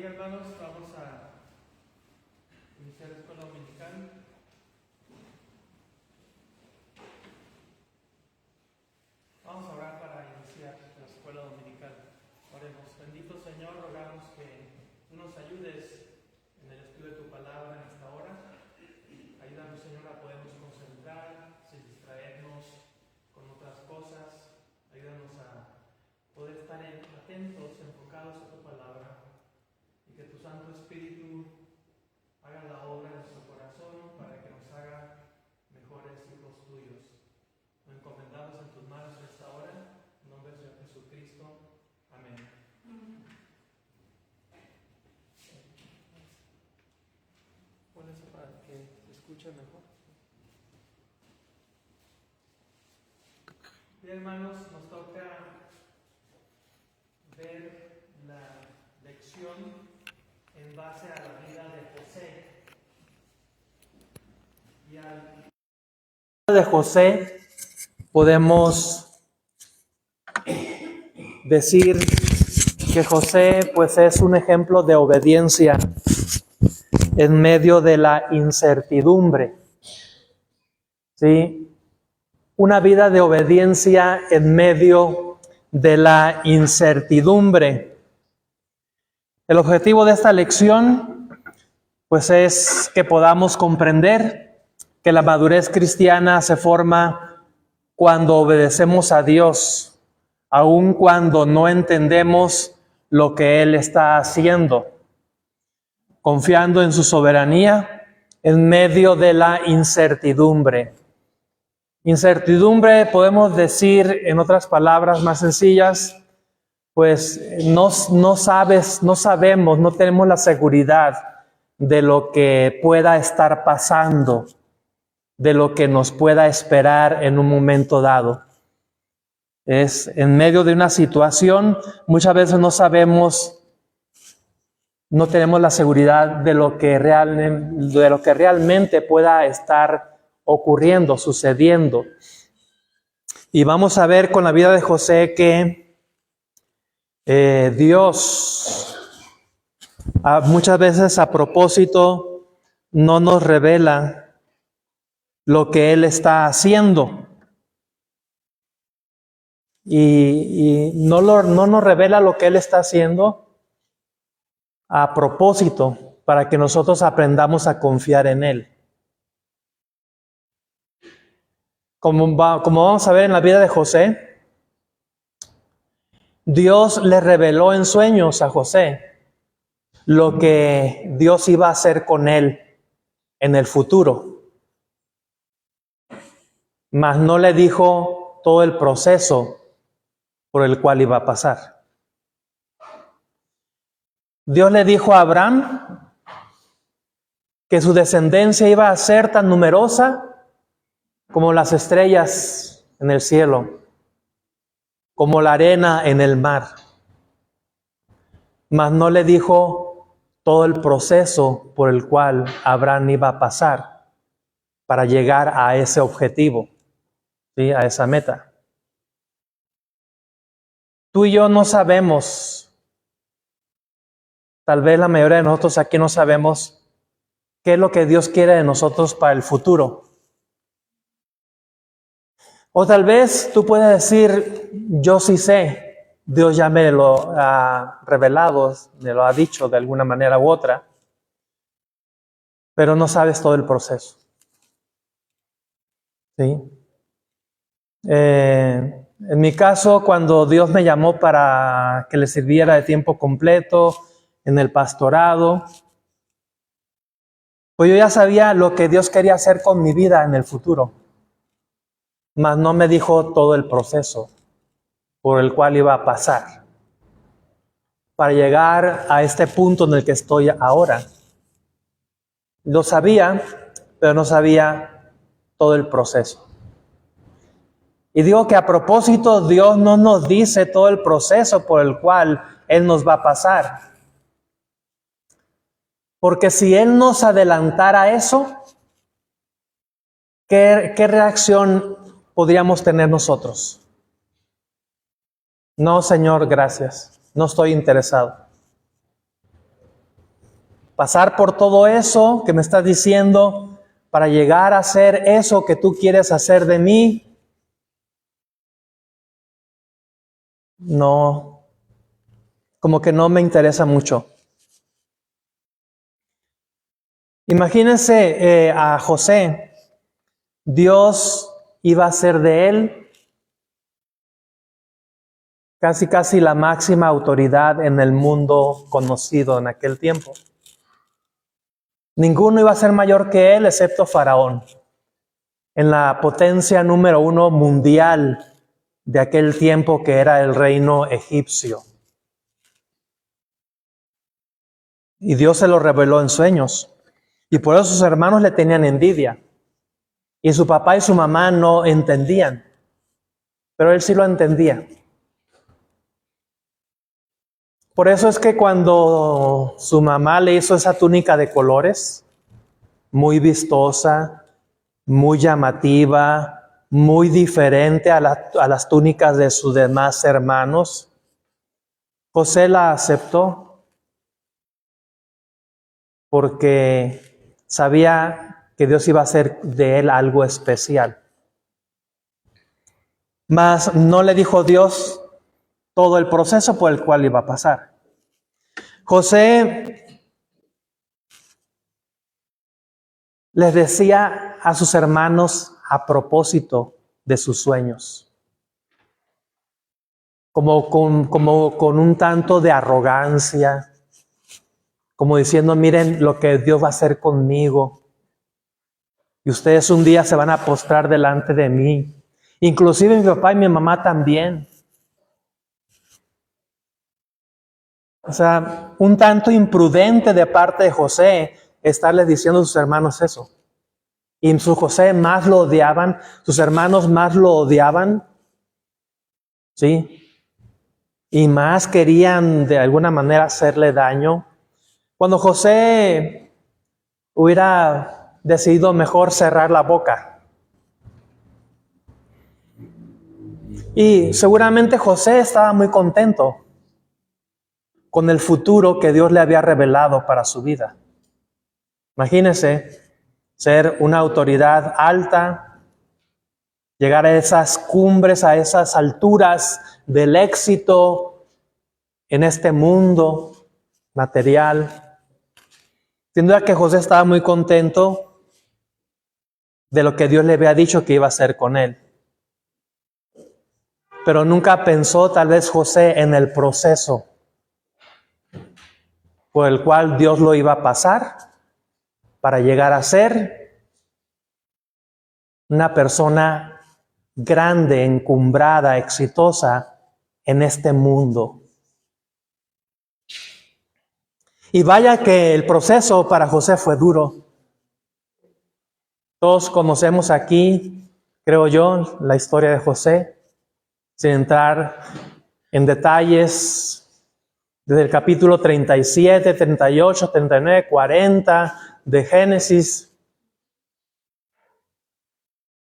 Hermanos, vamos a iniciar la escuela dominical. Vamos a orar para iniciar la escuela dominical. Oremos. Bendito Señor, rogamos que tú nos ayudes en el estudio de tu palabra en esta hora. Ayúdanos, Señor, a podernos concentrar sin distraernos con otras cosas. Ayúdanos a poder estar atentos, enfocados a tu palabra. Que tu Santo Espíritu haga la obra en nuestro corazón para que nos haga mejores hijos tuyos. Nos encomendamos en tus manos en esta hora, en nombre del Señor Jesucristo. Amén. Pon eso para que se escuche mejor. Bien, hermanos, nos toca ver la lección en base a la vida de José. Y al de José podemos decir que José pues es un ejemplo de obediencia en medio de la incertidumbre. ¿Sí? Una vida de obediencia en medio de la incertidumbre. El objetivo de esta lección, pues, es que podamos comprender que la madurez cristiana se forma cuando obedecemos a Dios, aun cuando no entendemos lo que Él está haciendo, confiando en su soberanía en medio de la incertidumbre. Incertidumbre, podemos decir en otras palabras más sencillas, pues no sabemos, no tenemos la seguridad de lo que pueda estar pasando, de lo que nos pueda esperar en un momento dado. Es en medio de una situación, muchas veces no sabemos, no tenemos la seguridad de lo que realmente pueda estar ocurriendo, sucediendo. Y vamos a ver con la vida de José que Dios muchas veces a propósito no nos revela lo que Él está haciendo y no nos revela lo que Él está haciendo a propósito para que nosotros aprendamos a confiar en Él. Como vamos a ver en la vida de José, Dios le reveló en sueños a José lo que Dios iba a hacer con él en el futuro. Mas no le dijo todo el proceso por el cual iba a pasar. Dios le dijo a Abraham que su descendencia iba a ser tan numerosa como las estrellas en el cielo, como la arena en el mar. Mas no le dijo todo el proceso por el cual Abraham iba a pasar para llegar a ese objetivo, ¿sí? A esa meta. Tú y yo no sabemos, tal vez la mayoría de nosotros aquí no sabemos qué es lo que Dios quiere de nosotros para el futuro. O tal vez tú puedes decir, yo sí sé, Dios ya me lo ha revelado, me lo ha dicho de alguna manera u otra, pero no sabes todo el proceso. ¿Sí? En mi caso, cuando Dios me llamó para que le sirviera de tiempo completo en el pastorado, pues yo ya sabía lo que Dios quería hacer con mi vida en el futuro. Mas no me dijo todo el proceso por el cual iba a pasar para llegar a este punto en el que estoy ahora. Lo sabía, pero no sabía todo el proceso. Y digo que a propósito, Dios no nos dice todo el proceso por el cual Él nos va a pasar. Porque si Él nos adelantara a eso, ¿qué reacción podríamos tener nosotros? No, Señor, gracias. No estoy interesado. pasar por todo eso que me estás diciendo para llegar a hacer eso que tú quieres hacer de mí? No, como que no me interesa mucho. Imagínense a José. Dios iba a hacer de él casi la máxima autoridad en el mundo conocido en aquel tiempo. Ninguno iba a ser mayor que él excepto Faraón, en la potencia número 1 mundial de aquel tiempo que era el reino egipcio. Y Dios se lo reveló en sueños. Y por eso sus hermanos le tenían envidia. Y su papá y su mamá no entendían. Pero él sí lo entendía. Por eso es que cuando su mamá le hizo esa túnica de colores, muy vistosa, muy llamativa, muy diferente a las túnicas de sus demás hermanos, José la aceptó porque sabía que Dios iba a hacer de él algo especial. Mas no le dijo Dios todo el proceso por el cual iba a pasar. José les decía a sus hermanos a propósito de sus sueños, como con un tanto de arrogancia, como diciendo, miren lo que Dios va a hacer conmigo. Y ustedes un día se van a postrar delante de mí. Inclusive mi papá y mi mamá también. O sea, un tanto imprudente de parte de José estarles diciendo a sus hermanos eso. Y su José más lo odiaban, sus hermanos más lo odiaban. ¿Sí? Y más querían de alguna manera hacerle daño. Cuando José hubiera decidido mejor cerrar la boca. Y seguramente José estaba muy contento con el futuro que Dios le había revelado para su vida. Imagínense ser una autoridad alta, llegar a esas cumbres, a esas alturas del éxito en este mundo material. Sin duda que José estaba muy contento de lo que Dios le había dicho que iba a hacer con él. Pero nunca pensó tal vez José en el proceso por el cual Dios lo iba a pasar para llegar a ser una persona grande, encumbrada, exitosa en este mundo. Y vaya que el proceso para José fue duro. Todos conocemos aquí, creo yo, la historia de José, sin entrar en detalles, desde el capítulo 37, 38, 39, 40 de Génesis.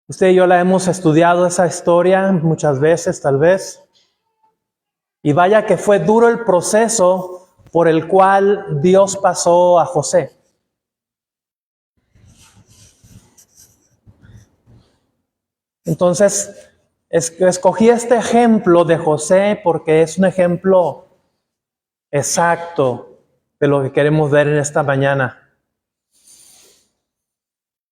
Usted y yo la hemos estudiado esa historia muchas veces, tal vez. Y vaya que fue duro el proceso por el cual Dios pasó a José. Entonces, escogí este ejemplo de José porque es un ejemplo exacto de lo que queremos ver en esta mañana.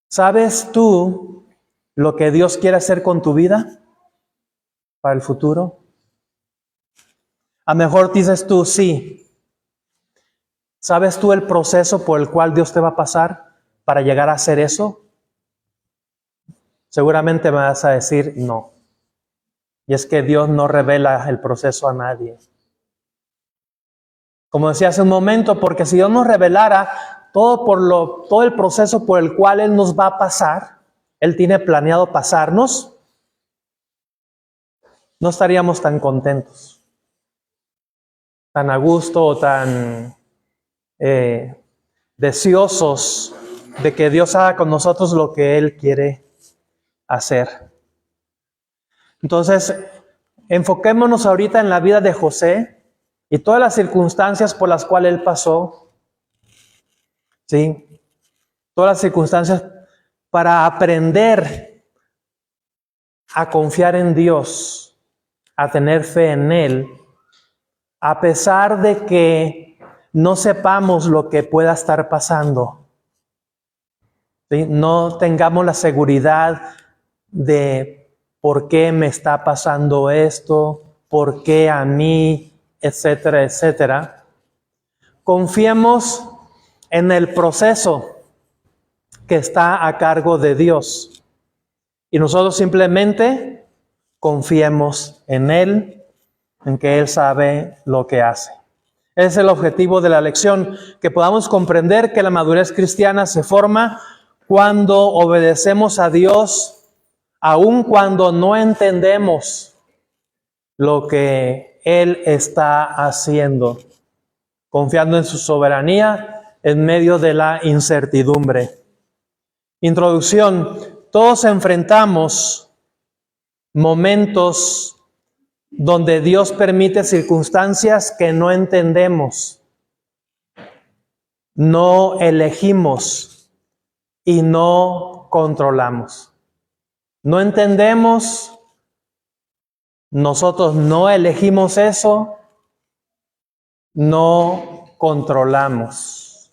¿Sabes tú lo que Dios quiere hacer con tu vida para el futuro? A lo mejor dices tú, sí. ¿Sabes tú el proceso por el cual Dios te va a pasar para llegar a hacer eso? Seguramente me vas a decir no. Y es que Dios no revela el proceso a nadie. Como decía hace un momento, porque si Dios nos revelara todo el proceso por el cual Él nos va a pasar, Él tiene planeado pasarnos, no estaríamos tan contentos, tan a gusto o tan deseosos de que Dios haga con nosotros lo que Él quiere hacer. Entonces, enfoquémonos ahorita en la vida de José y todas las circunstancias por las cuales él pasó. ¿sí? Todas las circunstancias para aprender a confiar en Dios, a tener fe en Él, a pesar de que no sepamos lo que pueda estar pasando. ¿Sí? No tengamos la seguridad de por qué me está pasando esto, por qué a mí, etcétera, etcétera. Confiemos en el proceso que está a cargo de Dios. Y nosotros simplemente confiemos en Él, en que Él sabe lo que hace. Ese es el objetivo de la lección, que podamos comprender que la madurez cristiana se forma cuando obedecemos a Dios, aun cuando no entendemos lo que Él está haciendo, confiando en su soberanía en medio de la incertidumbre. Introducción. Todos enfrentamos momentos donde Dios permite circunstancias que no entendemos, no elegimos y no controlamos. No entendemos, nosotros no elegimos eso, no controlamos.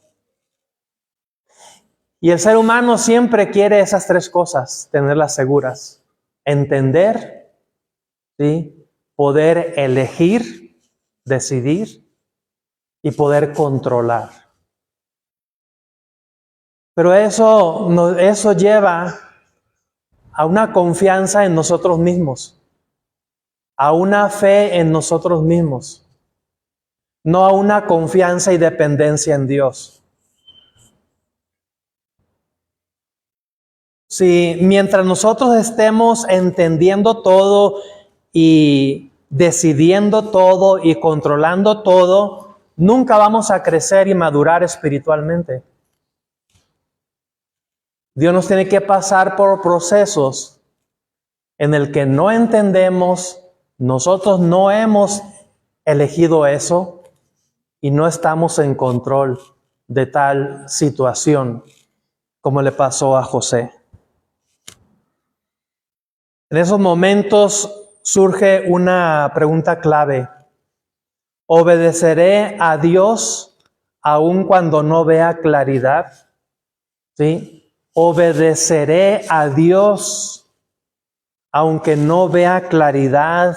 Y el ser humano siempre quiere esas tres cosas, tenerlas seguras. Entender, ¿sí? Poder elegir, decidir y poder controlar. Pero eso lleva a una confianza en nosotros mismos, a una fe en nosotros mismos, no a una confianza y dependencia en Dios. Si mientras nosotros estemos entendiendo todo y decidiendo todo y controlando todo, nunca vamos a crecer y madurar espiritualmente. Dios nos tiene que pasar por procesos en el que no entendemos, nosotros no hemos elegido eso y no estamos en control de tal situación como le pasó a José. En esos momentos surge una pregunta clave. ¿Obedeceré a Dios aun cuando no vea claridad? ¿Sí? ¿Obedeceré a Dios aunque no vea claridad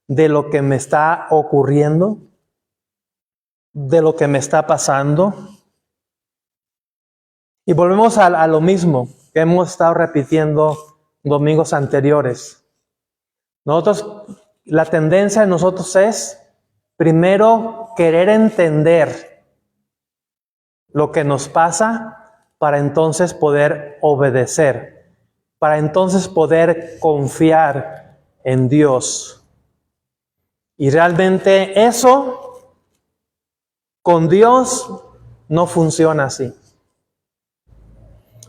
de lo que me está ocurriendo? ¿De lo que me está pasando? Y volvemos a lo mismo que hemos estado repitiendo domingos anteriores. La tendencia de nosotros es primero querer entender lo que nos pasa para entonces poder obedecer, para entonces poder confiar en Dios. Y realmente eso con Dios no funciona así.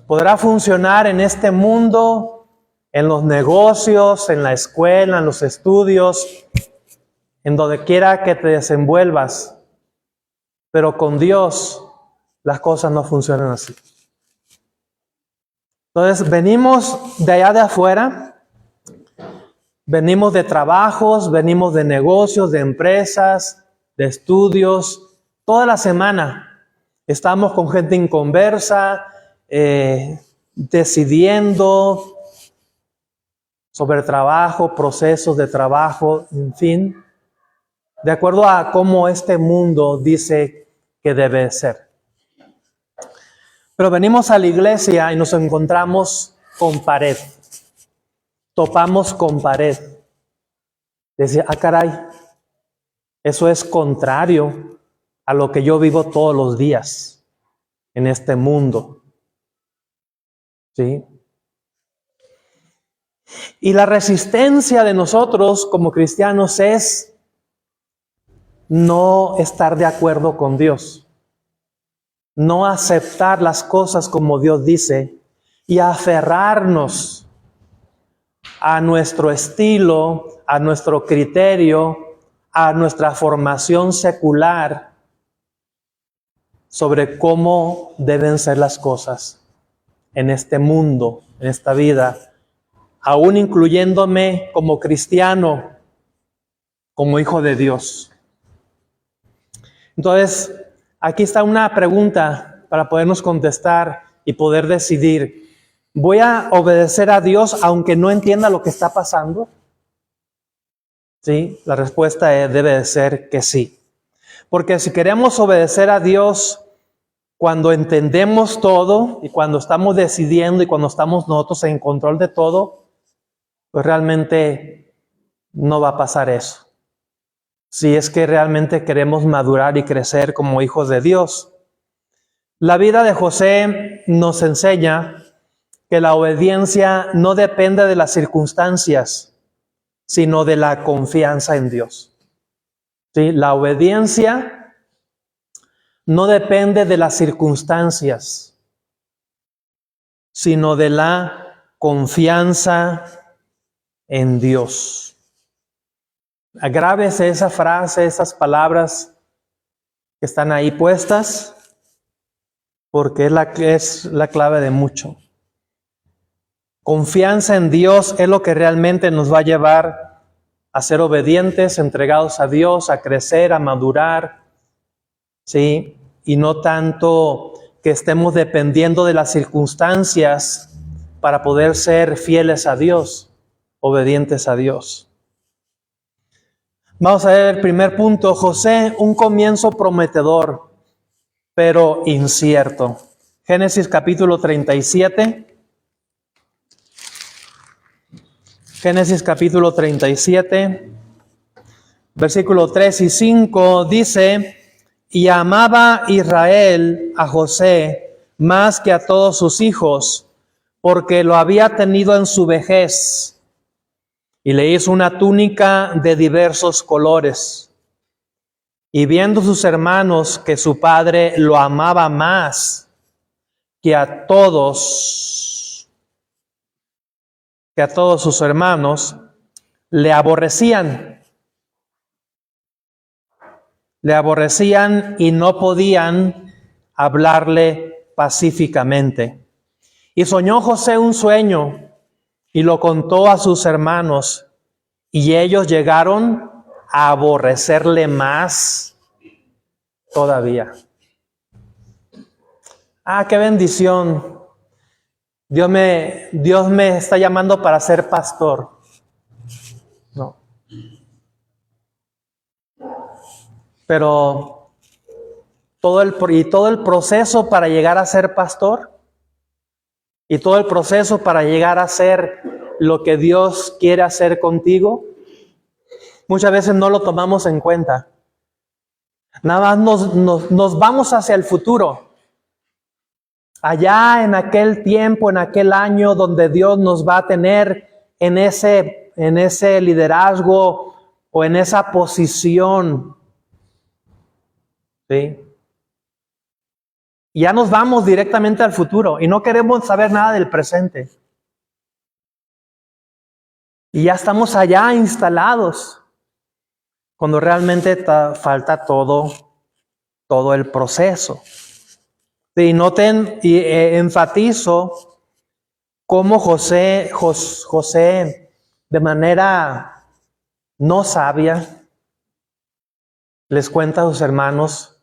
Podrá funcionar en este mundo, en los negocios, en la escuela, en los estudios, en donde quiera que te desenvuelvas. Pero con Dios las cosas no funcionan así. Entonces venimos de allá de afuera, venimos de trabajos, venimos de negocios, de empresas, de estudios. Toda la semana estamos con gente inconversa, decidiendo sobre trabajo, procesos de trabajo, en fin, de acuerdo a cómo este mundo dice que debe ser. Pero venimos a la iglesia y nos encontramos con pared. Topamos con pared. Decía, caray, eso es contrario a lo que yo vivo todos los días en este mundo. ¿Sí? Y la resistencia de nosotros como cristianos es no estar de acuerdo con Dios, no aceptar las cosas como Dios dice y aferrarnos a nuestro estilo, a nuestro criterio, a nuestra formación secular, sobre cómo deben ser las cosas en este mundo, en esta vida, aún incluyéndome como cristiano, como hijo de Dios. Entonces, aquí está una pregunta para podernos contestar y poder decidir. ¿Voy a obedecer a Dios aunque no entienda lo que está pasando? Sí, la respuesta debe de ser que sí. Porque si queremos obedecer a Dios cuando entendemos todo y cuando estamos decidiendo y cuando estamos nosotros en control de todo, pues realmente no va a pasar eso. Si es que realmente queremos madurar y crecer como hijos de Dios. La vida de José nos enseña que la obediencia no depende de las circunstancias, sino de la confianza en Dios. ¿Sí? La obediencia no depende de las circunstancias, sino de la confianza en Dios. Agrábese esa frase, esas palabras que están ahí puestas, porque es la clave de mucho. Confianza en Dios es lo que realmente nos va a llevar a ser obedientes, entregados a Dios, a crecer, a madurar, ¿sí? Y no tanto que estemos dependiendo de las circunstancias para poder ser fieles a Dios, obedientes a Dios. Vamos a ver el primer punto. José, un comienzo prometedor, pero incierto. Génesis capítulo 37. Génesis capítulo 37, versículo 3 y 5 dice: y amaba Israel a José más que a todos sus hijos, porque lo había tenido en su vejez, y le hizo una túnica de diversos colores. Y viendo sus hermanos que su padre lo amaba más que a todos sus hermanos, le aborrecían y no podían hablarle pacíficamente. Y soñó José un sueño y lo contó a sus hermanos, y ellos llegaron a aborrecerle más todavía. Ah, qué bendición. Dios me está llamando para ser pastor. No. Pero todo el proceso para llegar a ser pastor y todo el proceso para llegar a ser lo que Dios quiere hacer contigo, muchas veces no lo tomamos en cuenta. Nada más nos vamos hacia el futuro. Allá en aquel tiempo, en aquel año donde Dios nos va a tener en ese liderazgo o en esa posición. ¿Sí? Ya nos vamos directamente al futuro y no queremos saber nada del presente. Y ya estamos allá instalados, cuando realmente falta todo el proceso. Sí, noten y enfatizo cómo José de manera no sabia les cuenta a sus hermanos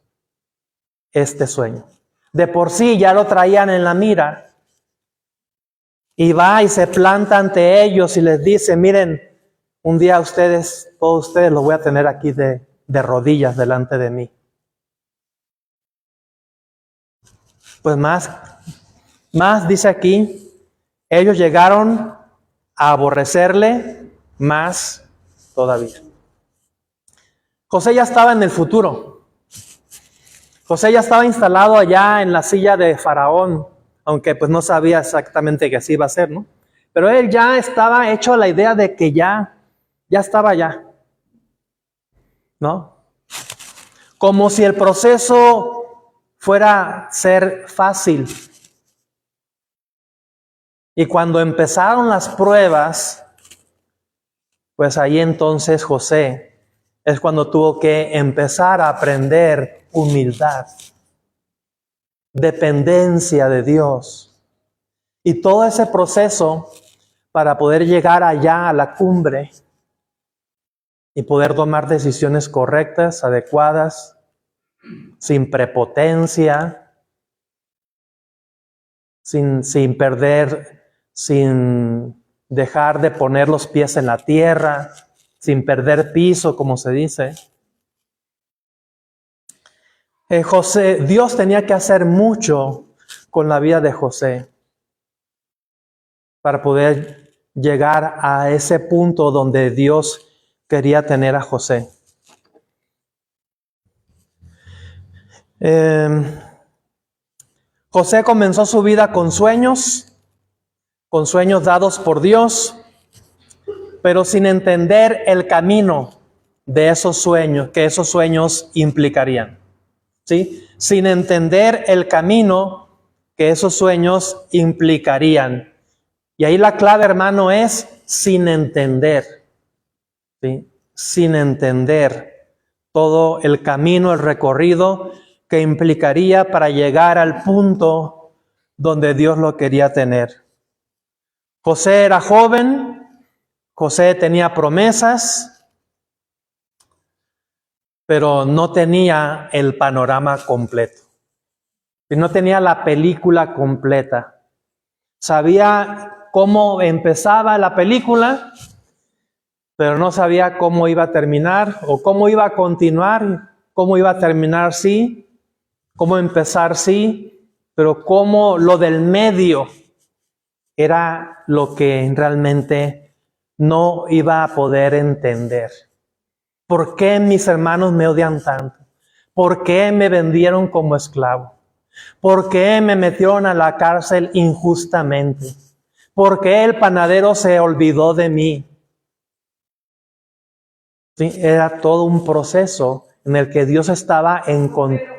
este sueño. De por sí ya lo traían en la mira, y va y se planta ante ellos y les dice: miren, un día todos ustedes los voy a tener aquí de rodillas delante de mí. Pues más dice aquí, ellos llegaron a aborrecerle más todavía. José ya estaba en el futuro. José ya estaba instalado allá en la silla de Faraón, aunque pues no sabía exactamente que así iba a ser, ¿no? Pero él ya estaba hecho a la idea de que ya estaba allá, ¿no? Como si el proceso fuera a ser fácil. Y cuando empezaron las pruebas, pues ahí entonces José es cuando tuvo que empezar a aprender humildad. dependencia de Dios. Y todo ese proceso para poder llegar allá a la cumbre y poder tomar decisiones correctas, adecuadas, sin prepotencia, sin dejar de poner los pies en la tierra, sin perder piso, como se dice. Dios tenía que hacer mucho con la vida de José para poder llegar a ese punto donde Dios quería tener a José. José comenzó su vida con sueños dados por Dios, pero sin entender el camino de esos sueños, que esos sueños implicarían. ¿Sí? Sin entender el camino que esos sueños implicarían. Y ahí la clave, hermano, es sin entender. ¿Sí? Sin entender todo el camino, el recorrido que implicaría para llegar al punto donde Dios lo quería tener. José era joven, José tenía promesas, pero no tenía el panorama completo. No tenía la película completa. Sabía cómo empezaba la película, pero no sabía cómo iba a terminar o cómo iba a continuar, cómo iba a terminar, sí, cómo empezar, sí, pero cómo lo del medio era lo que realmente no iba a poder entender. ¿Por qué mis hermanos me odian tanto? ¿Por qué me vendieron como esclavo? ¿Por qué me metieron a la cárcel injustamente? ¿Por qué el panadero se olvidó de mí? Sí, era todo un proceso en el que Dios estaba en control.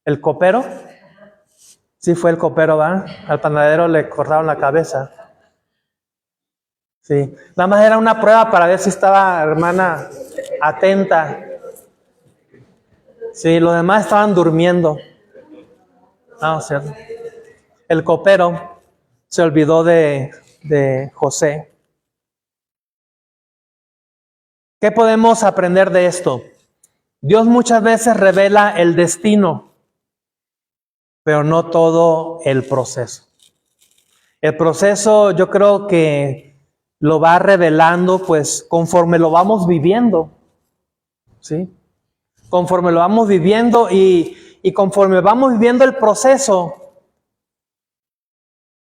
¿El copero? Sí, fue el copero, ¿va? Al panadero le cortaron la cabeza. Sí, nada más era una prueba para ver si estaba, hermana, atenta. Sí, los demás estaban durmiendo. O sea, el copero se olvidó de José. ¿Qué podemos aprender de esto? Dios muchas veces revela el destino, pero no todo el proceso. El proceso yo creo que lo va revelando pues conforme lo vamos viviendo, ¿sí? Conforme lo vamos viviendo y conforme vamos viviendo el proceso,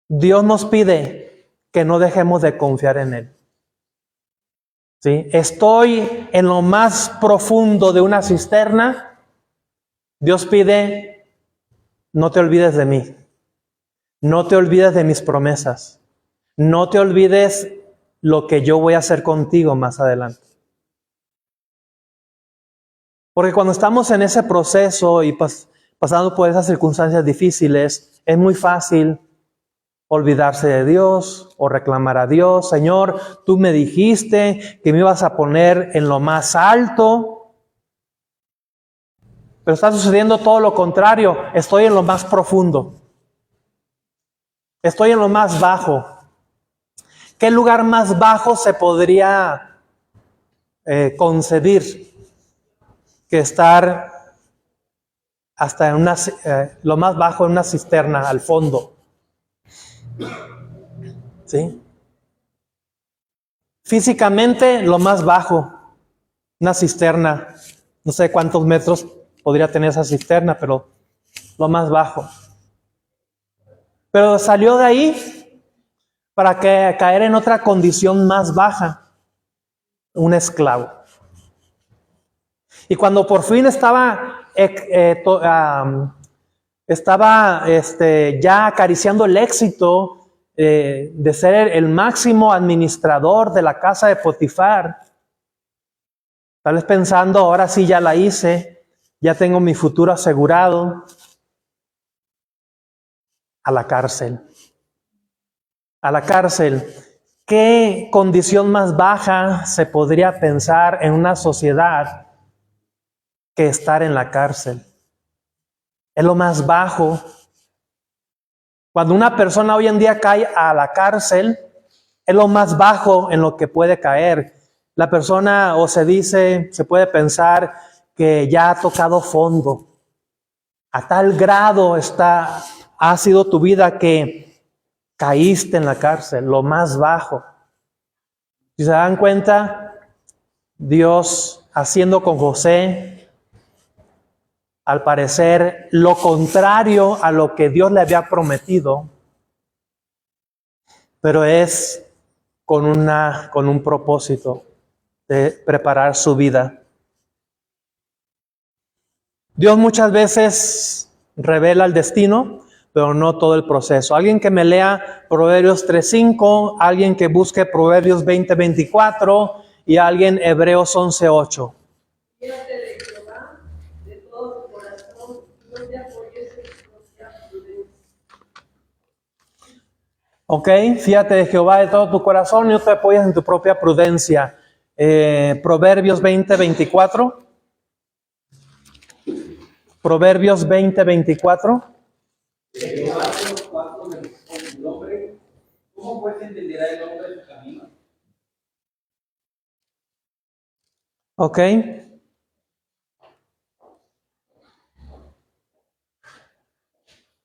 Dios nos pide que no dejemos de confiar en Él. ¿Sí? Estoy en lo más profundo de una cisterna. Dios pide, no te olvides de mí. No te olvides de mis promesas. No te olvides lo que yo voy a hacer contigo más adelante. Porque cuando estamos en ese proceso y pasando por esas circunstancias difíciles, es muy fácil olvidarse de Dios o reclamar a Dios. Señor, tú me dijiste que me ibas a poner en lo más alto, pero está sucediendo todo lo contrario. Estoy en lo más profundo. Estoy en lo más bajo. ¿Qué lugar más bajo se podría concebir que estar hasta en lo más bajo en una cisterna al fondo? ¿Sí? Físicamente, lo más bajo, una cisterna, no sé cuántos metros podría tener esa cisterna, pero lo más bajo. Pero salió de ahí para caer en otra condición más baja, un esclavo. Y cuando por fin estaba ya acariciando el éxito de ser el máximo administrador de la casa de Potifar, tal vez pensando, ahora sí ya la hice, ya tengo mi futuro asegurado, a la cárcel. A la cárcel. ¿Qué condición más baja se podría pensar en una sociedad que estar en la cárcel? Es lo más bajo Cuando una persona hoy en día cae a la cárcel, es lo más bajo en lo que puede caer. La persona, o se puede pensar que ya ha tocado fondo. A tal grado ha sido tu vida que caíste en la cárcel, lo más bajo. Si se dan cuenta, Dios haciendo con José, al parecer, lo contrario a lo que Dios le había prometido, pero es con un propósito de preparar su vida. Dios muchas veces revela el destino, pero no todo el proceso. Alguien que me lea Proverbios 3:5, alguien que busque Proverbios 20:24 y alguien Hebreos 11:8. Fíjate de Jehová de todo tu corazón, no te apoyes en tu propia prudencia. Ok, fíjate de Jehová de todo tu corazón y no te apoyes en tu propia prudencia. Proverbios 20:24. Proverbios 20:24. Jehová hace los pasos del hombre, ¿cómo pues entenderá el hombre su camino? Ok.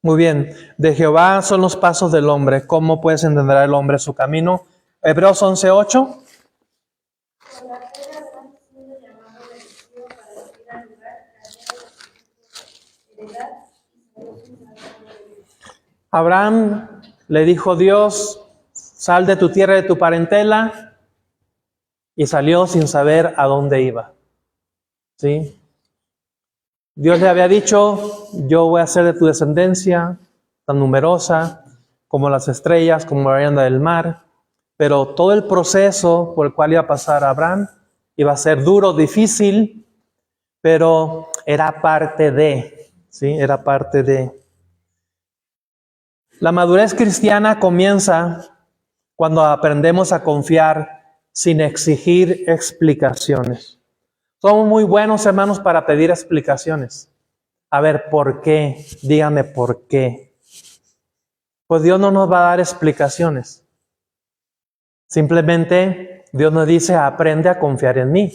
Muy bien. De Jehová son los pasos del hombre. ¿Cómo puedes entender el hombre su camino? Hebreos 11:8. Por la fe habrán sido llamado elegido para ir al lugar que había heredad y salió sin saber dónde ir. Abraham le dijo Dios, sal de tu tierra y de tu parentela, y salió sin saber a dónde iba. ¿Sí? Dios le había dicho, yo voy a hacer de tu descendencia tan numerosa como las estrellas, como la arena del mar, pero todo el proceso por el cual iba a pasar Abraham iba a ser duro, difícil, pero era parte de, ¿sí? Era parte de. La madurez cristiana comienza cuando aprendemos a confiar sin exigir explicaciones. Somos muy buenos, hermanos, para pedir explicaciones. A ver, ¿por qué? Dígame por qué. Pues Dios no nos va a dar explicaciones. Simplemente Dios nos dice, aprende a confiar en mí.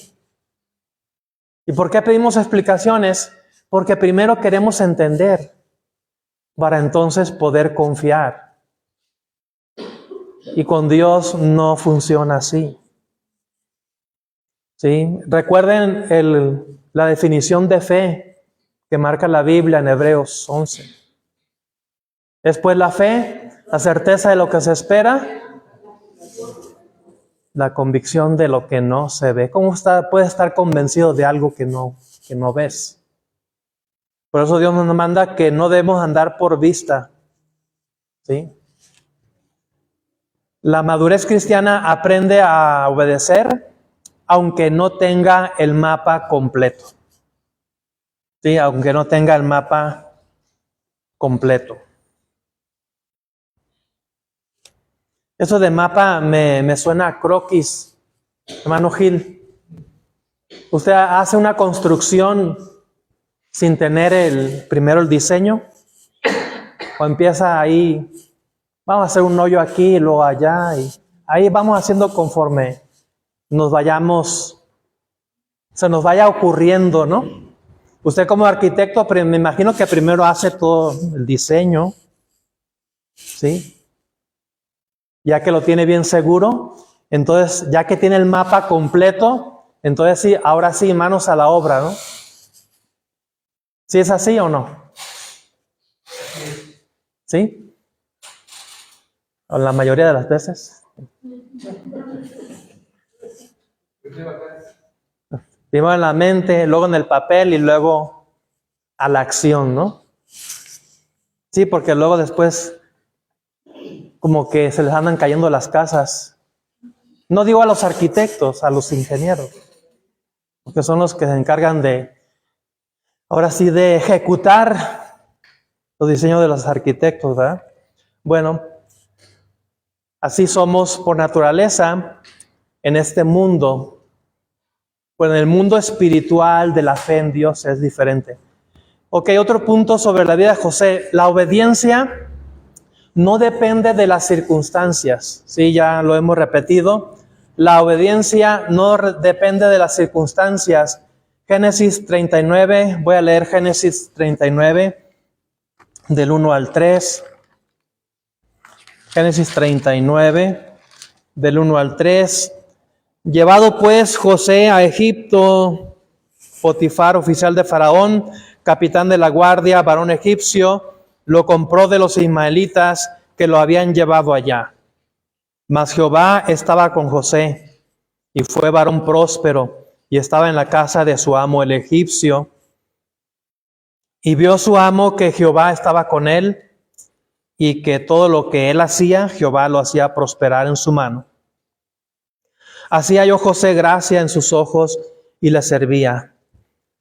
¿Y por qué pedimos explicaciones? Porque primero queremos entender, para entonces poder confiar. Y con Dios no funciona así. ¿Sí? Recuerden la definición de fe que marca la Biblia en Hebreos 11. Es pues la fe, la certeza de lo que se espera, la convicción de lo que no se ve. ¿Cómo puedes estar convencido de algo que no ves? Por eso Dios nos manda que no debemos andar por vista. ¿Sí? La madurez cristiana aprende a obedecer aunque no tenga el mapa completo. Sí, aunque no tenga el mapa completo. Eso de mapa me suena a croquis, hermano Gil. Usted hace una construcción sin tener primero el diseño, o empieza ahí, vamos a hacer un hoyo aquí y luego allá, y ahí vamos haciendo conforme se nos vaya ocurriendo, ¿no? Usted como arquitecto, me imagino que primero hace todo el diseño, ¿sí? Ya que lo tiene bien seguro, entonces ya que tiene el mapa completo, entonces sí, ahora sí, manos a la obra, ¿no? ¿Sí es así o no? ¿Sí? ¿O la mayoría de las veces? Primero en la mente, luego en el papel y luego a la acción, ¿no? Sí, porque luego después como que se les andan cayendo las casas. No digo a los arquitectos, a los ingenieros, porque son los que se encargan ahora sí, de ejecutar los diseños de los arquitectos, ¿verdad? Bueno, así somos por naturaleza en este mundo. Pues en el mundo espiritual de la fe en Dios es diferente. Ok, otro punto sobre la vida de José. La obediencia no depende de las circunstancias. Sí, ya lo hemos repetido. La obediencia no depende de las circunstancias. Génesis 39, voy a leer Génesis 39, del 1 al 3. Génesis 39, del 1 al 3. Llevado pues José a Egipto, Potifar, oficial de Faraón, capitán de la guardia, varón egipcio, lo compró de los ismaelitas que lo habían llevado allá. Mas Jehová estaba con José, y fue varón próspero, y estaba en la casa de su amo el egipcio. Y vio su amo que Jehová estaba con él, y que todo lo que él hacía, Jehová lo hacía prosperar en su mano. Así halló José gracia en sus ojos, y le servía.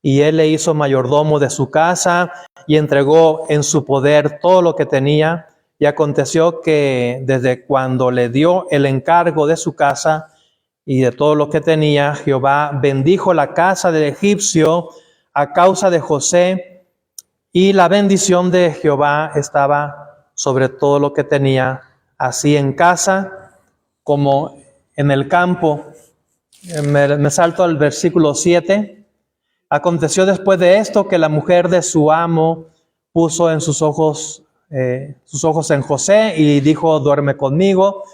Y él le hizo mayordomo de su casa, y entregó en su poder todo lo que tenía. Y aconteció que desde cuando le dio el encargo de su casa y de todo lo que tenía, Jehová bendijo la casa del egipcio a causa de José, y la bendición de Jehová estaba sobre todo lo que tenía, así en casa como en el campo. Me salto al versículo 7. Aconteció después de esto que la mujer de su amo puso en sus ojos en José y dijo: duerme conmigo.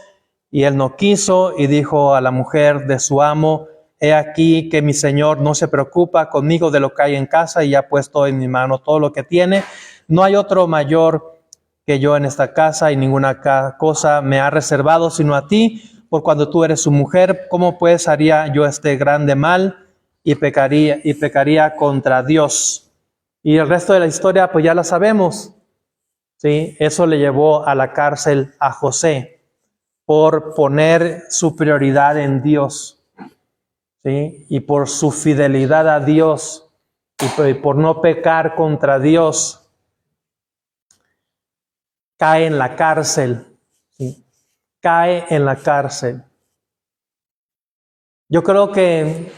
Y él no quiso, y dijo a la mujer de su amo: he aquí que mi señor no se preocupa conmigo de lo que hay en casa, y ha puesto en mi mano todo lo que tiene. No hay otro mayor que yo en esta casa, y ninguna cosa me ha reservado sino a ti, por cuando tú eres su mujer. ¿Cómo pues haría yo este grande mal? Y pecaría contra Dios. Y el resto de la historia pues ya la sabemos. ¿Sí? Eso le llevó a la cárcel a José por poner su prioridad en Dios, ¿sí? Y por su fidelidad a Dios, y por no pecar contra Dios, cae en la cárcel, ¿sí? Cae en la cárcel. Yo creo que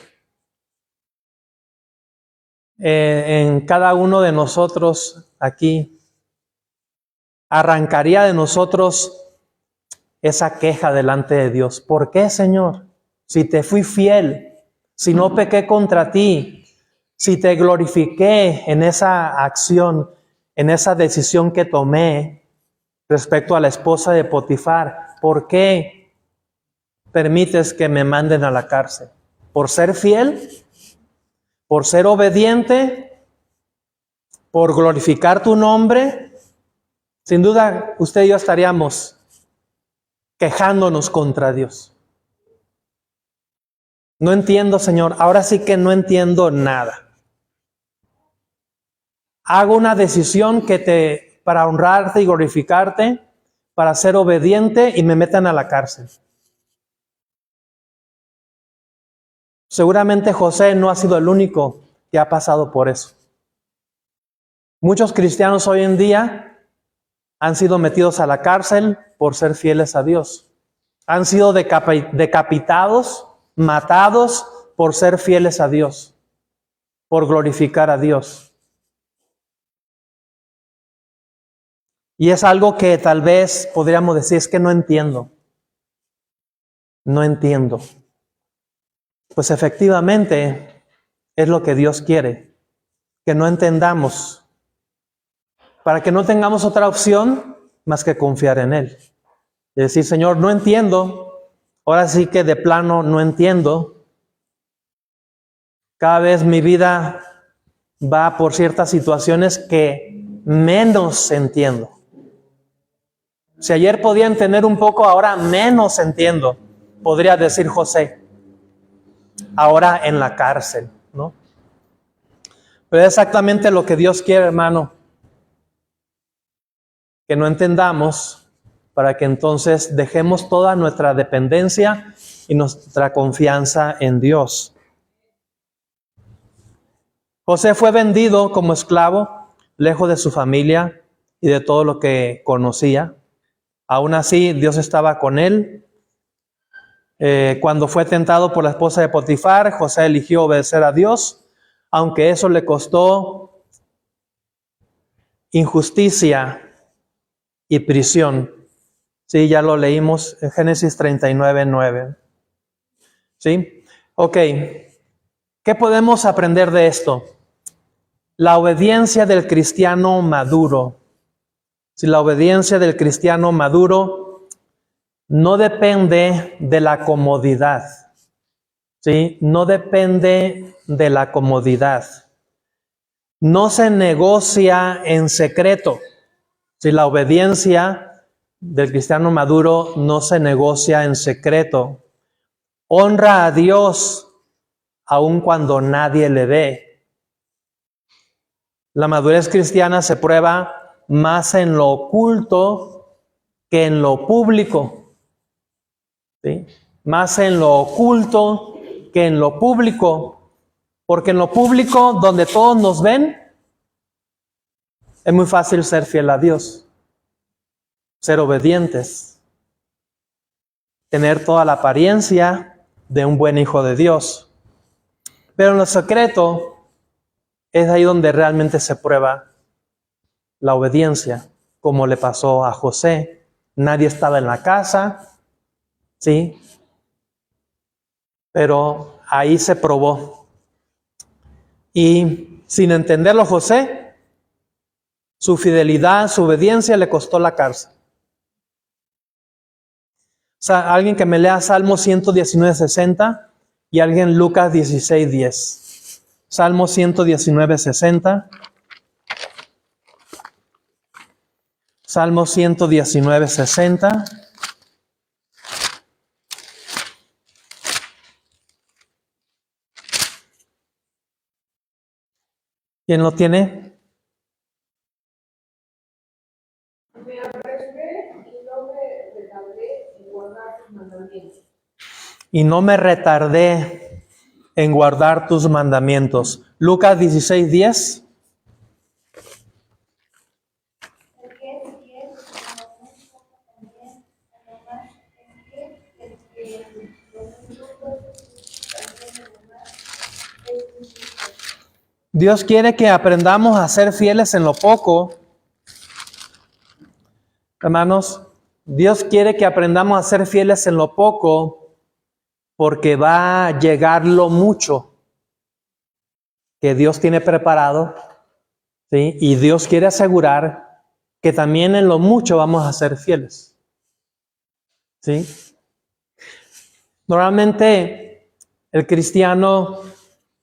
en cada uno de nosotros aquí arrancaría de nosotros esa queja delante de Dios. ¿Por qué, Señor? Si te fui fiel, si no pequé contra ti, si te glorifiqué en esa acción, en esa decisión que tomé respecto a la esposa de Potifar, ¿por qué permites que me manden a la cárcel? ¿Por ser fiel? ¿Por ser obediente? ¿Por glorificar tu nombre? Sin duda, usted y yo estaríamos quejándonos contra Dios. No entiendo, Señor. Ahora sí que no entiendo nada. Hago una decisión para honrarte y glorificarte, para ser obediente, y me metan a la cárcel. Seguramente José no ha sido el único que ha pasado por eso. Muchos cristianos hoy en día han sido metidos a la cárcel por ser fieles a Dios. Han sido decapitados, matados por ser fieles a Dios, por glorificar a Dios. Y es algo que tal vez podríamos decir: es que no entiendo. No entiendo. Pues efectivamente es lo que Dios quiere, que no entendamos, para que no tengamos otra opción más que confiar en Él. Y decir: Señor, no entiendo. Ahora sí que de plano no entiendo. Cada vez mi vida va por ciertas situaciones que menos entiendo. Si ayer podía entender un poco, ahora menos entiendo, podría decir José. Ahora en la cárcel, ¿no? Pero es exactamente lo que Dios quiere, hermano. Que no entendamos, para que entonces dejemos toda nuestra dependencia y nuestra confianza en Dios. José fue vendido como esclavo, lejos de su familia y de todo lo que conocía. Aún así, Dios estaba con él. Cuando fue tentado por la esposa de Potifar, José eligió obedecer a Dios, aunque eso le costó injusticia y prisión. Sí, ya lo leímos en Génesis 39:9. ¿Sí? Ok. ¿Qué podemos aprender de esto? La obediencia del cristiano maduro. Si la obediencia del cristiano maduro no depende de la comodidad. ¿Sí? No depende de la comodidad. No se negocia en secreto. Si la obediencia del cristiano maduro no se negocia en secreto. Honra a Dios aun cuando nadie le ve. La madurez cristiana se prueba más en lo oculto que en lo público. ¿Sí? Más en lo oculto que en lo público. Porque en lo público, donde todos nos ven, es muy fácil ser fiel a Dios, ser obedientes, tener toda la apariencia de un buen hijo de Dios. Pero en lo secreto es ahí donde realmente se prueba la obediencia, como le pasó a José. Nadie estaba en la casa, ¿sí? Pero ahí se probó. Y sin entenderlo José, su fidelidad, su obediencia le costó la cárcel. O sea, alguien que me lea Salmo 119:60 y alguien Lucas 16:10. Salmo 119:60. Salmo 119:60. ¿Quién lo tiene? Me apresuré y no me retardé en guardar tus mandamientos. Y no me retardé en guardar tus mandamientos. Lucas 16:10. El que es fiel, como muy poco también, a lo más es fiel, el que lo muy poco también a lo más es injusto. Dios quiere que aprendamos a ser fieles en lo poco. Hermanos, Dios quiere que aprendamos a ser fieles en lo poco porque va a llegar lo mucho que Dios tiene preparado, ¿sí? Y Dios quiere asegurar que también en lo mucho vamos a ser fieles, ¿sí? Normalmente el cristiano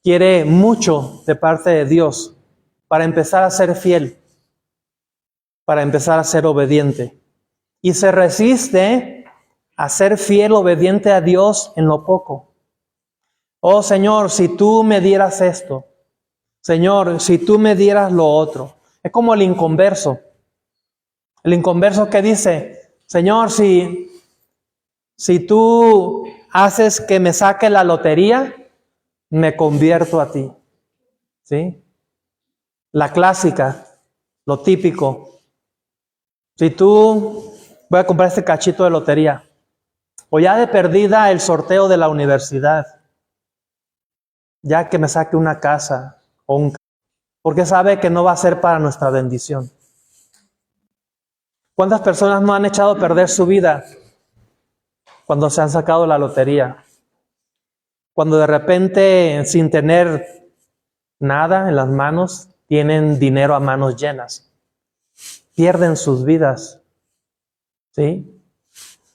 quiere mucho de parte de Dios para empezar a ser fiel, para empezar a ser obediente. Y se resiste a ser fiel, obediente a Dios en lo poco. Oh Señor, si tú me dieras esto. Señor, si tú me dieras lo otro. Es como el inconverso. El inconverso que dice, Señor, si tú haces que me saque la lotería, me convierto a ti. ¿Sí? La clásica, lo típico. Si tú, voy a comprar este cachito de lotería, o ya de perdida el sorteo de la universidad, ya que me saque una casa o un carro, porque sabe que no va a ser para nuestra bendición. ¿Cuántas personas no han echado a perder su vida cuando se han sacado la lotería? Cuando de repente, sin tener nada en las manos, tienen dinero a manos llenas. Pierden sus vidas, ¿sí?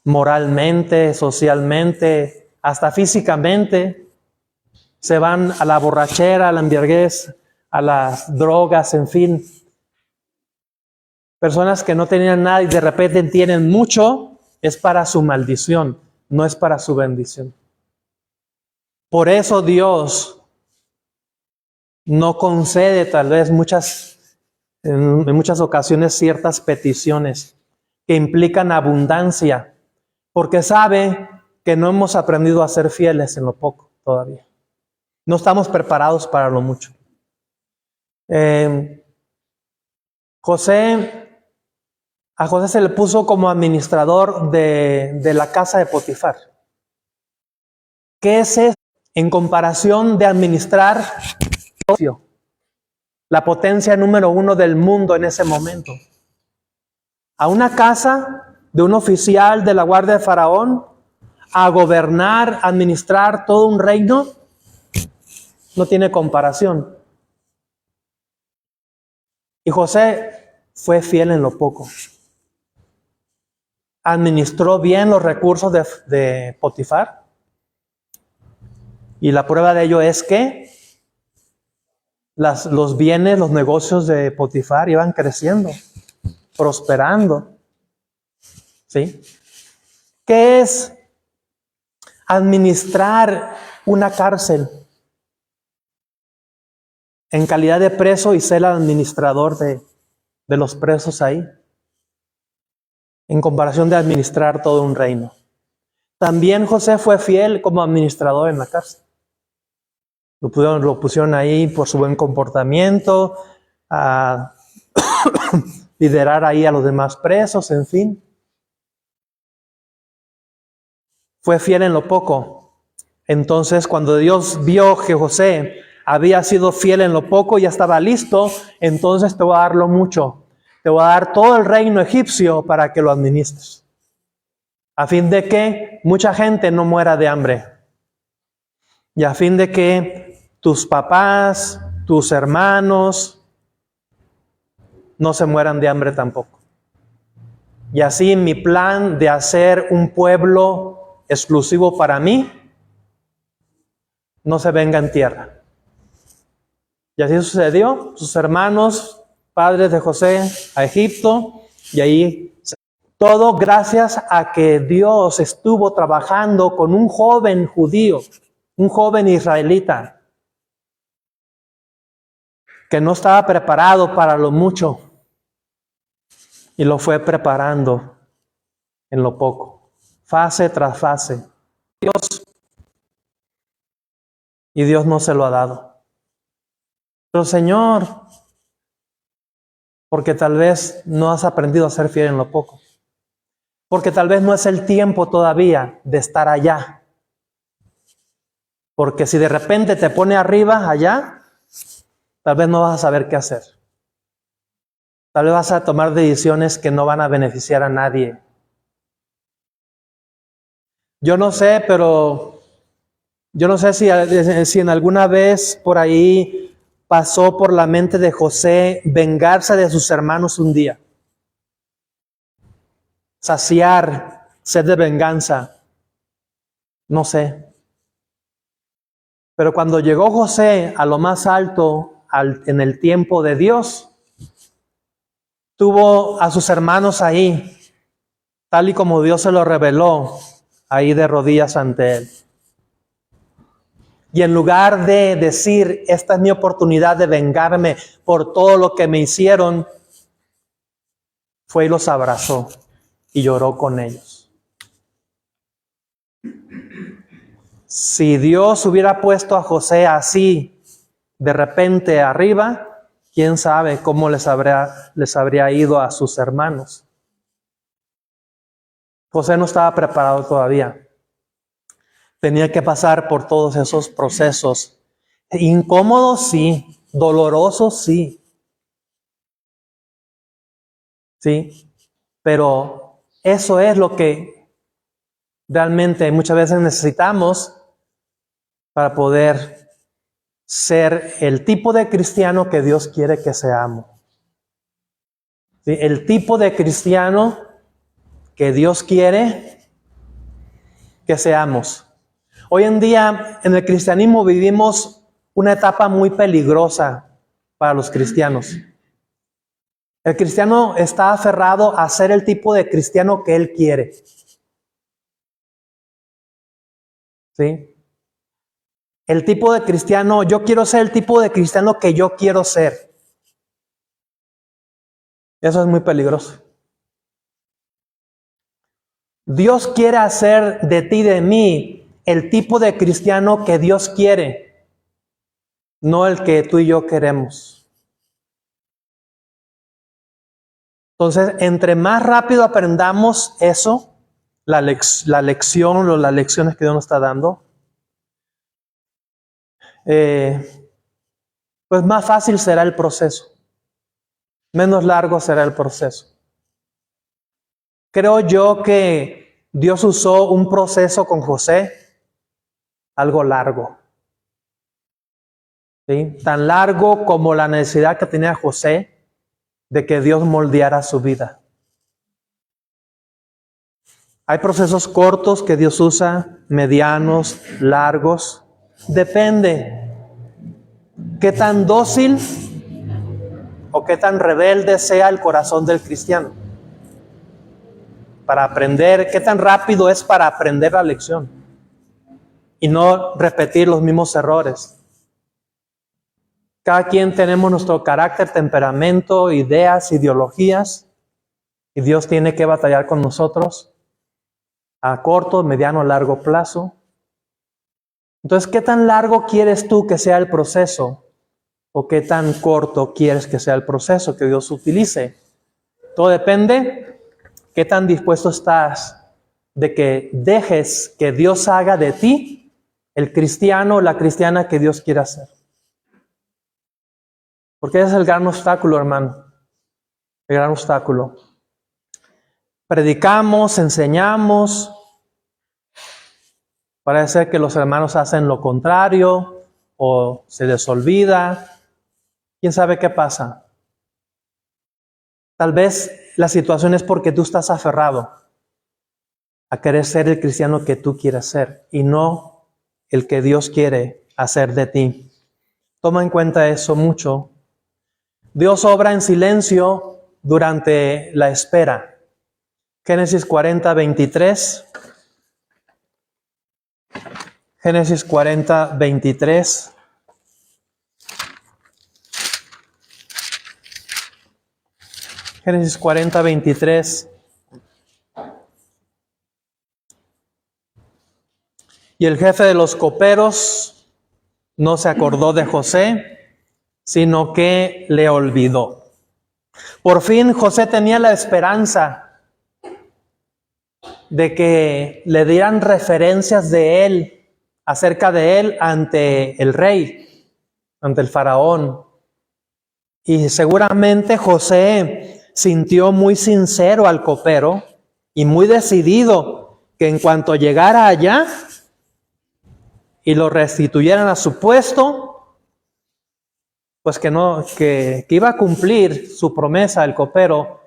Moralmente, socialmente, hasta físicamente. Se van a la borrachera, a la embriaguez, a las drogas, en fin. Personas que no tenían nada y de repente tienen mucho, es para su maldición, no es para su bendición. Por eso Dios no concede tal vez en muchas ocasiones ciertas peticiones que implican abundancia, porque sabe que no hemos aprendido a ser fieles en lo poco todavía. No estamos preparados para lo mucho. A José se le puso como administrador de la casa de Potifar. ¿Qué es eso en comparación de administrar negocio? La potencia número 1 del mundo en ese momento. a una casa de un oficial de la guardia de Faraón, a gobernar, administrar todo un reino, no tiene comparación. Y José fue fiel en lo poco. Administró bien los recursos de Potifar. Y la prueba de ello es que los bienes, los negocios de Potifar iban creciendo, prosperando. ¿Sí? ¿Qué es administrar una cárcel? En calidad de preso y ser el administrador de los presos ahí, en comparación de administrar todo un reino. También José fue fiel como administrador en la cárcel. Lo pusieron ahí por su buen comportamiento, a liderar ahí a los demás presos, en fin. Fue fiel en lo poco. Entonces, cuando Dios vio que José había sido fiel en lo poco, ya estaba listo, entonces te voy a dar lo mucho. Te voy a dar todo el reino egipcio para que lo administres. A fin de que mucha gente no muera de hambre. Y a fin de que tus papás, tus hermanos, no se mueran de hambre tampoco. Y así mi plan de hacer un pueblo exclusivo para mí, no se venga en tierra. Y así sucedió. Sus hermanos, padres de José, a Egipto, y ahí todo gracias a que Dios estuvo trabajando con un joven judío, un joven israelita, que no estaba preparado para lo mucho, y lo fue preparando en lo poco, fase tras fase. Y Dios no se lo ha dado. Pero Señor, porque tal vez no has aprendido a ser fiel en lo poco. Porque tal vez no es el tiempo todavía de estar allá. Porque si de repente te pone arriba, allá, tal vez no vas a saber qué hacer. Tal vez vas a tomar decisiones que no van a beneficiar a nadie. Yo no sé, pero yo no sé si en alguna vez por ahí pasó por la mente de José vengarse de sus hermanos un día. Saciar sed de venganza. No sé. Pero cuando llegó José a lo más alto en el tiempo de Dios, tuvo a sus hermanos ahí, tal y como Dios se lo reveló, ahí de rodillas ante él. Y en lugar de decir, esta es mi oportunidad de vengarme por todo lo que me hicieron, fue y los abrazó y lloró con ellos. Si Dios hubiera puesto a José así, de repente arriba, quién sabe cómo les habría ido a sus hermanos. José no estaba preparado todavía. Tenía que pasar por todos esos procesos. Incómodos, sí. Dolorosos, sí. Sí. Pero eso es lo que realmente muchas veces necesitamos para poder ser el tipo de cristiano que Dios quiere que seamos. ¿Sí? El tipo de cristiano que Dios quiere que seamos. Hoy en día en el cristianismo vivimos una etapa muy peligrosa para los cristianos. El cristiano está aferrado a ser el tipo de cristiano que él quiere. ¿Sí? El tipo de cristiano, yo quiero ser el tipo de cristiano que yo quiero ser. Eso es muy peligroso. Dios quiere hacer de ti y de mí el tipo de cristiano que Dios quiere, no el que tú y yo queremos. Entonces, entre más rápido aprendamos eso, las lecciones que Dios nos está dando, pues más fácil será el proceso. Menos largo será el proceso. Creo yo que Dios usó un proceso con José algo largo. ¿Sí? Tan largo como la necesidad que tenía José de que Dios moldeara su vida. Hay procesos cortos que Dios usa, medianos, largos. Depende qué tan dócil o qué tan rebelde sea el corazón del cristiano. Para aprender, qué tan rápido es para aprender la lección y no repetir los mismos errores. Cada quien tenemos nuestro carácter, temperamento, ideas, ideologías, y Dios tiene que batallar con nosotros a corto, mediano, largo plazo. Entonces, ¿qué tan largo quieres tú que sea el proceso? ¿O qué tan corto quieres que sea el proceso que Dios utilice? Todo depende qué tan dispuesto estás de que dejes que Dios haga de ti el cristiano o la cristiana que Dios quiere hacer. Porque ese es el gran obstáculo, hermano. El gran obstáculo. Predicamos, enseñamos. Parece ser que los hermanos hacen lo contrario o se les olvida. ¿Quién sabe qué pasa? Tal vez la situación es porque tú estás aferrado a querer ser el cristiano que tú quieres ser y no el que Dios quiere hacer de ti. Toma en cuenta eso mucho. Dios obra en silencio durante la espera. Génesis 40, 23. Génesis 40, 23. Génesis 40, 23. Y el jefe de los coperos no se acordó de José, sino que le olvidó. Por fin José tenía la esperanza de que le dieran referencias de él, acerca de él ante el rey, ante el faraón. Y seguramente José sintió muy sincero al copero y muy decidido que en cuanto llegara allá y lo restituyeran a su puesto, pues que iba a cumplir su promesa el copero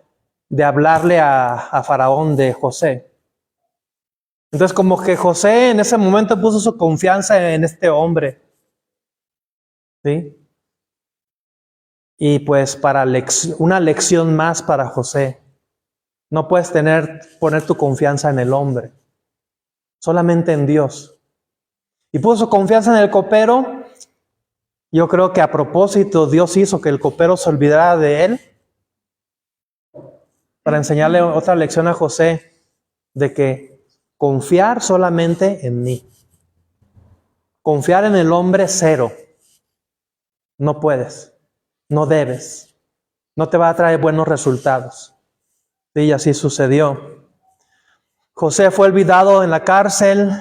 de hablarle a Faraón de José. Entonces como que José en ese momento puso su confianza en este hombre. ¿Sí? Y pues para una lección más para José. No puedes poner tu confianza en el hombre, solamente en Dios. Y puso confianza en el copero. Yo creo que a propósito Dios hizo que el copero se olvidara de él para enseñarle otra lección a José de que confiar solamente en mí. Confiar en el hombre cero. No puedes, no debes, no te va a traer buenos resultados. Y así sucedió. José fue olvidado en la cárcel.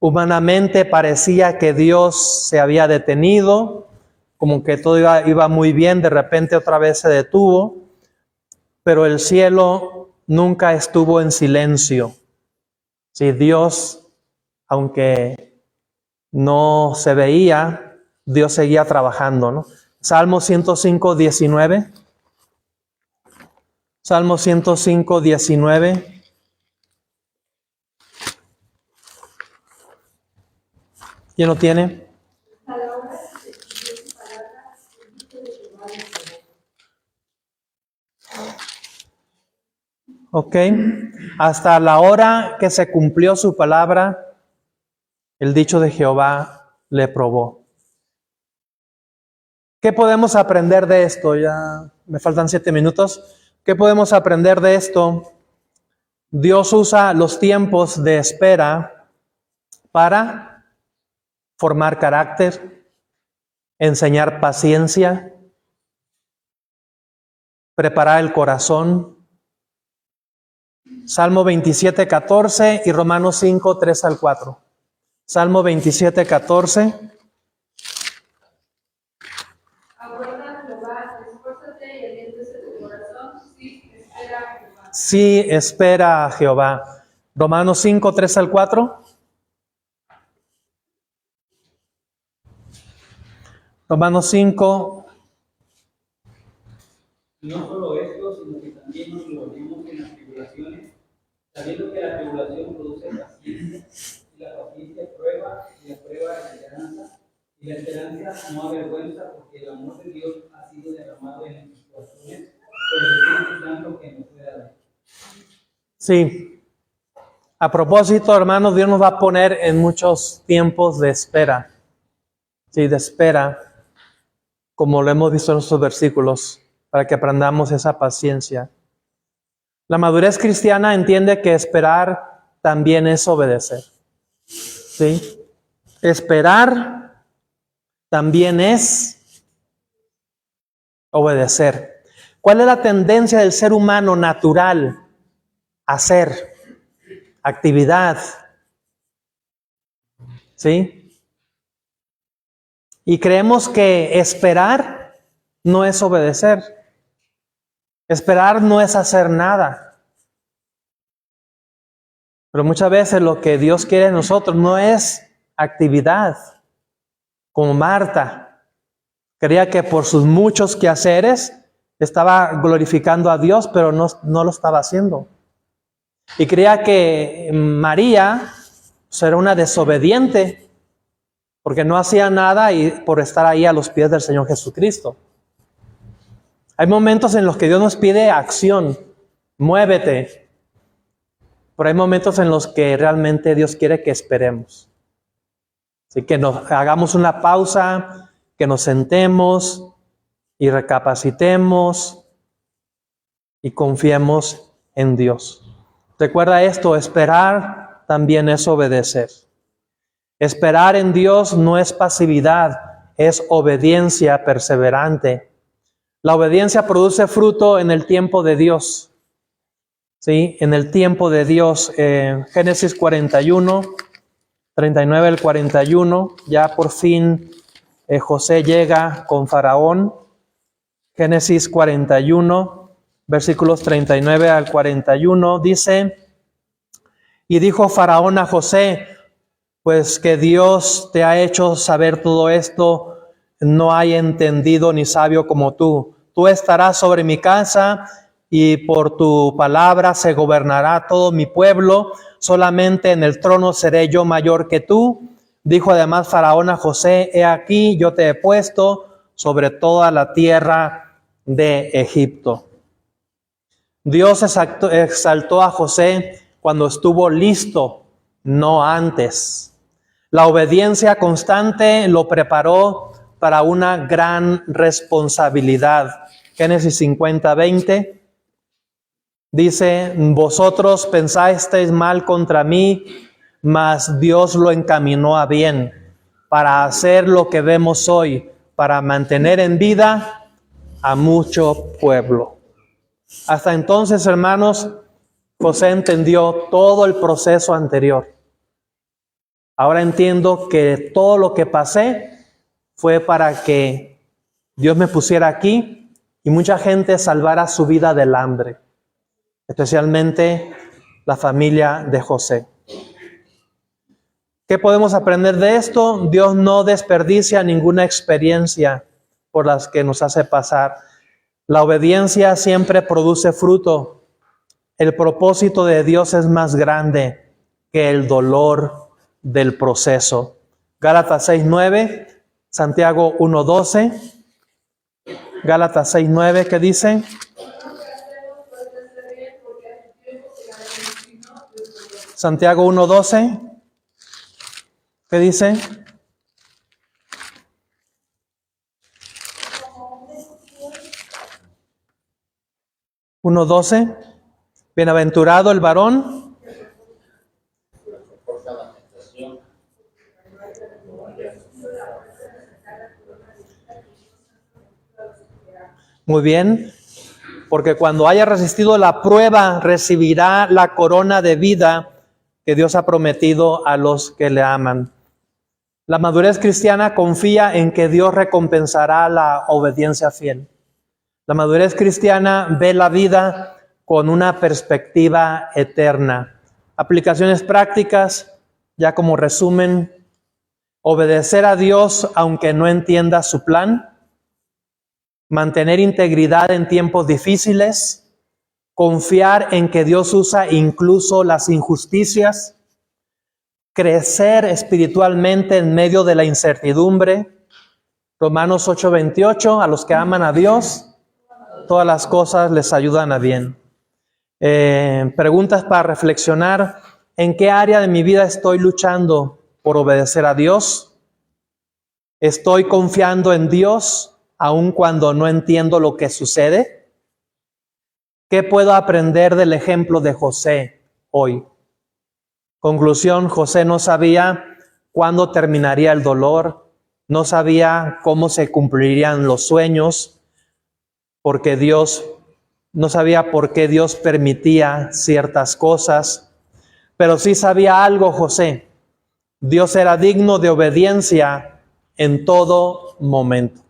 Humanamente parecía que Dios se había detenido, como que todo iba muy bien, de repente otra vez se detuvo, pero el cielo nunca estuvo en silencio. Sí, Dios, aunque no se veía, Dios seguía trabajando, ¿no? Salmo 105, 19. Salmo 105, 19. ¿Quién lo tiene? Ok. Hasta la hora que se cumplió su palabra, el dicho de Jehová le probó. ¿Qué podemos aprender de esto? Ya me faltan 7 minutos. ¿Qué podemos aprender de esto? Dios usa los tiempos de espera para formar carácter, enseñar paciencia, preparar el corazón. Salmo 27, 14 y Romanos 5, 3 al 4. Salmo 27, 14. Aguarda a Jehová, esfuérzate y aliéntese tu corazón, sí, Sí, espera a Jehová. Romanos 5, 3 al 4. Romanos 5. Y no solo esto, sino que también nos gloriamos en las tribulaciones, sabiendo que la tribulación produce paciencia, y la paciencia prueba, y la prueba esperanza, y la esperanza no avergüenza, porque el amor de Dios ha sido derramado en nuestros corazones por el Espíritu Santo que nos fue dado. Sí. A propósito, hermanos, Dios nos va a poner en muchos tiempos de espera. Sí, de espera, como lo hemos visto en estos versículos, para que aprendamos esa paciencia. La madurez cristiana entiende que esperar también es obedecer. ¿Sí? Esperar también es obedecer. ¿Cuál es la tendencia del ser humano natural? Hacer actividad. ¿Sí? Y creemos que esperar no es obedecer. Esperar no es hacer nada. Pero muchas veces lo que Dios quiere de nosotros no es actividad. Como Marta, creía que por sus muchos quehaceres estaba glorificando a Dios, pero no lo estaba haciendo. Y creía que María era una desobediente, porque no hacía nada y por estar ahí a los pies del Señor Jesucristo. Hay momentos en los que Dios nos pide acción, muévete. Pero hay momentos en los que realmente Dios quiere que esperemos. Así que nos hagamos una pausa, que nos sentemos y recapacitemos y confiemos en Dios. Recuerda esto, esperar también es obedecer. Esperar en Dios no es pasividad, es obediencia perseverante. La obediencia produce fruto en el tiempo de Dios. ¿Sí? En el tiempo de Dios, Génesis 41, 39 al 41, ya por fin José llega con Faraón. Génesis 41, versículos 39 al 41, dice: y dijo Faraón a José, pues que Dios te ha hecho saber todo esto, no hay entendido ni sabio como tú. Tú estarás sobre mi casa, y por tu palabra se gobernará todo mi pueblo. Solamente en el trono seré yo mayor que tú. Dijo además Faraón a José: he aquí, yo te he puesto sobre toda la tierra de Egipto. Dios exaltó a José cuando estuvo listo, no antes. La obediencia constante lo preparó para una gran responsabilidad. Génesis 50, 20. Dice: vosotros pensasteis mal contra mí, mas Dios lo encaminó a bien, para hacer lo que vemos hoy, para mantener en vida a mucho pueblo. Hasta entonces, hermanos, José entendió todo el proceso anterior. Ahora entiendo que todo lo que pasé fue para que Dios me pusiera aquí y mucha gente salvara su vida del hambre. Especialmente la familia de José. ¿Qué podemos aprender de esto? Dios no desperdicia ninguna experiencia por las que nos hace pasar. La obediencia siempre produce fruto. El propósito de Dios es más grande que el dolor del proceso. Gálatas 6:9, Santiago 1:12. Gálatas 6:9, ¿qué dice? Santiago 1:12, ¿qué dice? (1:12) Bienaventurado el varón muy bien, porque cuando haya resistido la prueba recibirá la corona de vida que Dios ha prometido a los que le aman. La madurez cristiana confía en que Dios recompensará la obediencia fiel. La madurez cristiana ve la vida con una perspectiva eterna. Aplicaciones prácticas, ya como resumen: obedecer a Dios aunque no entienda su plan, mantener integridad en tiempos difíciles, confiar en que Dios usa incluso las injusticias, crecer espiritualmente en medio de la incertidumbre. Romanos 8:28, a los que aman a Dios, todas las cosas les ayudan a bien. Preguntas para reflexionar: ¿en qué área de mi vida estoy luchando por obedecer a Dios? ¿Estoy confiando en Dios aun cuando no entiendo lo que sucede? ¿Qué puedo aprender del ejemplo de José hoy? Conclusión: José no sabía cuándo terminaría el dolor, no sabía cómo se cumplirían los sueños, porque no sabía por qué Dios permitía ciertas cosas, pero sí sabía algo José: Dios era digno de obediencia en todo momento,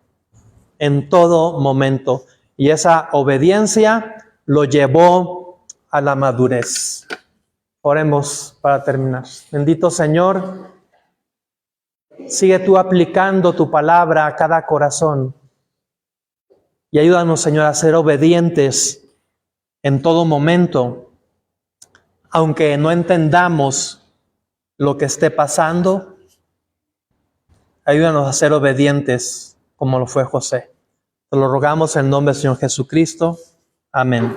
y esa obediencia lo llevó a la madurez. Oremos para terminar. Bendito Señor, sigue tú aplicando tu palabra a cada corazón y ayúdanos, Señor, a ser obedientes en todo momento, aunque no entendamos lo que esté pasando. Ayúdanos a ser obedientes como lo fue José. Te lo rogamos en el nombre del Señor Jesucristo. Amén.